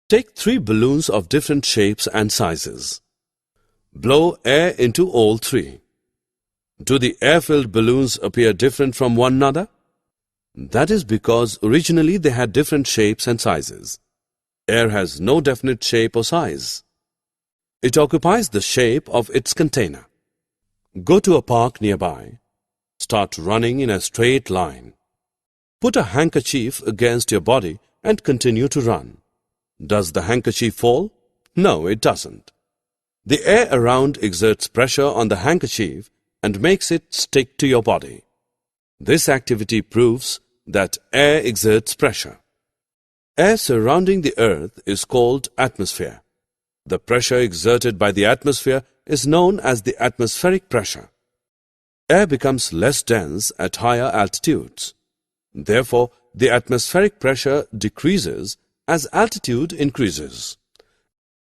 Take 3 balloons of different shapes and sizes. Blow air into all 3. Do the air-filled balloons appear different from one another? That is because originally they had different shapes and sizes. Air has no definite shape or size. It occupies the shape of its container. Go to a park nearby. Start running in a straight line. Put a handkerchief against your body and continue to run. Does the handkerchief fall? No, it doesn't. The air around exerts pressure on the handkerchief and makes it stick to your body. This activity proves that air exerts pressure. Air surrounding the earth is called atmosphere. The pressure exerted by the atmosphere is known as the atmospheric pressure. Air becomes less dense at higher altitudes. Therefore, the atmospheric pressure decreases as altitude increases.